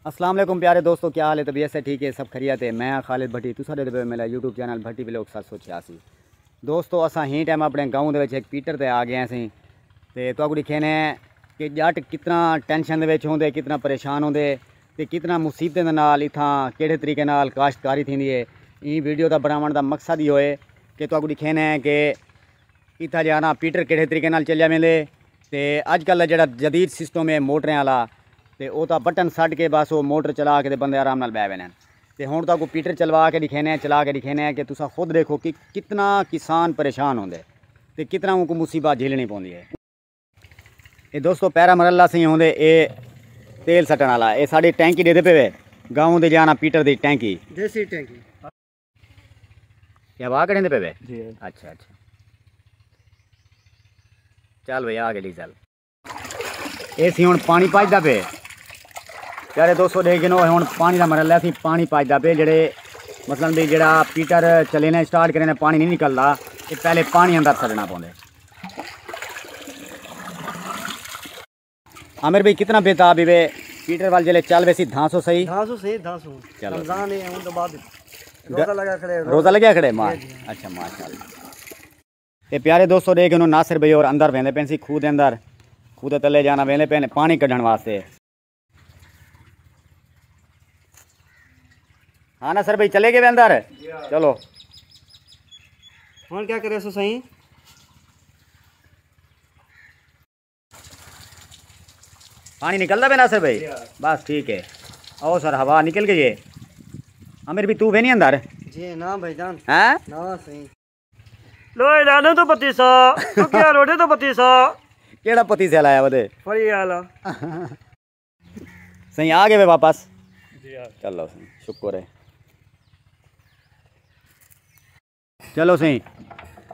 अस्सलाम वालेकुम प्यारे दोस्तों, क्या हाल है? तबीयत से ठीक है? सब खैरियत है? मैं खालिद भट्टी, तुसा दे मेरा यूट्यूब चैनल भट्टी व्लॉग 786। दोस्तों असा ही टाइम अपने गाँव के एक पीटर ते आ गए असी ते तुहानू दिखेने कि जट कितना टेंशन दे होंदे, कितना परेशान होंदे ते कितना मुसीबतें दे नाल इत्थां किहड़े तरीके नाल काश्तकारी थींदी है। ई वीडियो का बनाने का मकसद ही होए कि तुहानू दिखेने कि इत्थां जाना पीटर किहड़े तरीके नाल चलिया वेंदे ते अजकल जिहड़ा जदीद सिस्टम है मोटरें वाला ते वो तो बटन सट के बस वो मोटर चला के बंदे आराम नाल बह वेने। तो हुण तो पीटर चलवा के दिखेने, चला के दिखेने कि तुसा खुद देखो कि कितना किसान परेशान होंदे ते कितना उनको मुसीबत झेलनी पौंदी है। ये दोस्तों पैरा मरला से होंदे ये तेल सटन वाला, ये साड़ी टैंकी देते पे गाँव दे जाना पीटर दी टैंकी, देसी टैंकी क्या वाह करेंदे पे जी। अच्छा अच्छा चल भैया आगे डीजल ये सी हुण पानी पजदा पे प्यारे दोस्तों देख गिनो हुण पानी का मरला सी पानी पजदा पे जेड़े मतलब भी जेड़ा पीटर चले ने स्टार्ट करे ने पानी नहीं निकलदा, ये पहले पानी अंदर सड़ना पौंदे। आमिर भाई कितना बेताब है पीटर वाल जले चल वैसी धांसो सही धांसो चलो रमजान है उन तो बाद रोज़ा लगे खड़े मां अच्छा माशाल्लाह। ये प्यारे दोस्तों देख गिनो नासिर भाई और अंदर वेंदे पे सी खूह दे अंदर, खूह दे तले जाना वेंदे पे पानी कढ़न वास्ते। हाँ ना सर भाई चले गए अंदर, चलो और क्या करे सो सही। पानी निकलता पे ना सर भाई बस ठीक है। ओ सर हवा निकल गई है। आमिर भी तू वे नहीं अंदर जी ना भाईजान हैं ना सही लो लाने तो पतीसा तो क्या रोटे तो पतीसा केड़ा पति से लाया बदे फरी आला सही आ गए वे वापस जी चलो सही शुक्र है। चलो सही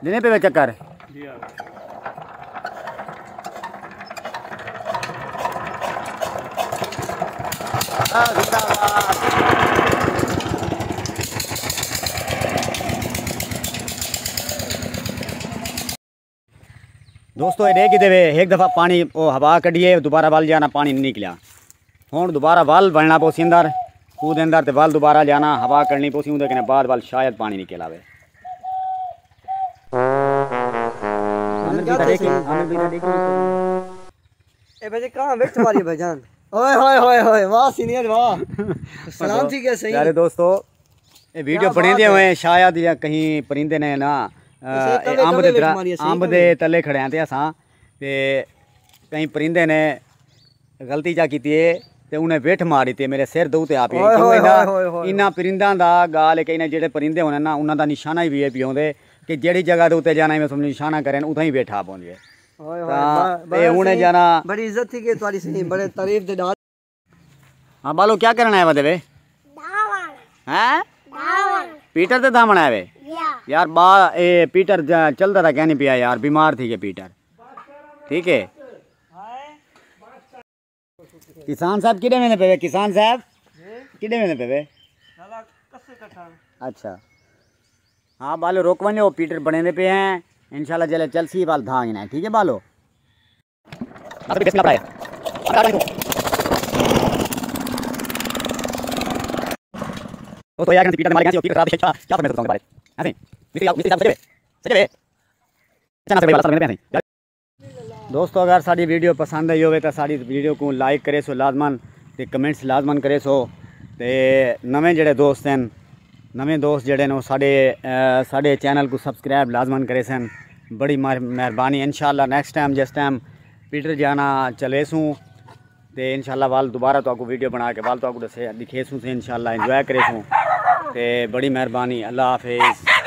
देने पे वे चक्कर जी दोस्तों ये कि देवे एक दफ़ा पानी वो हवा कढ़िए दोबारा वाल जाना पानी नहीं निकलिया, हुण दोबारा वाल बनना पोसी अंदर खूह दे अंदर ते वाल दोबारा जाना हवा करनी पोसी उहदे कने बाद वाल शायद पानी निकल आवे। ए भाई कहां बैठ तुम्हारी भाईजान ओए होए होए होए वाह सीनियर वाह सलाम ठीक है सही। प्यारे दोस्तों ये वीडियो बने दे हुए शायद या कहीं परिंदे ने ना अंब दे तले खड़े थे असां ते कहीं परिंदे ने गलती जा की ते उन्हें वेठ मारी ते मेरे सिर दऊ ते आप इन्ना परिंदा दा गाल है कि इन्हें जेड़े परिंदे होने ना उन्हों का निशाना भी पी आते कि जेड़ी जगह के उत्ते जाना मैं समझ निशाना करें उतना ही बैठा पौंदी है उन्हें जाना बड़ी इज्जत थी कि तुम्हारी सही बड़े तारीफ दे डाल। हाँ बालो क्या करना है वे हैं पीटर ते दामन आए वे यार बा ए पीटर चलता था क्या नहीं पिया यार बीमार थी के पीटर ठीक है। किसान साहब किधे में पे किसान साहब किधे में पे अच्छा हाँ बालो रोकवाने वो पीटर बने दे पे हैं इंशाल्लाह जले चलसी बाल धांगना है ठीक है बालो तो यार पीटर मारे क्या क्या क्या मैं बताऊंगा बारे ऐसे दोस्तों अगर साड़ी वीडियो पसंद आई हो तो साड़ी वीडियो को लाइक करे सो लाजमन ते कमेंट्स लाजमन करे सो ते नवे जड़े दोस्त हैं नवे दोस्त जड़े ने साढ़े चैनल को सब्सक्राइब लाजमन करे सन बड़ी मेहरबानी। इंशाल्लाह नेक्स्ट टाइम जिस टाइम पीटर जाना चले सूँ ते इंशाल्लाह वाल दोबारा तो आपको वीडियो बना के वाल तो आपको दिखे सूँ से इंशाल्लाह एंजॉय करे सूँ ते बड़ी मेहरबानी। अल्लाह हाफिज़।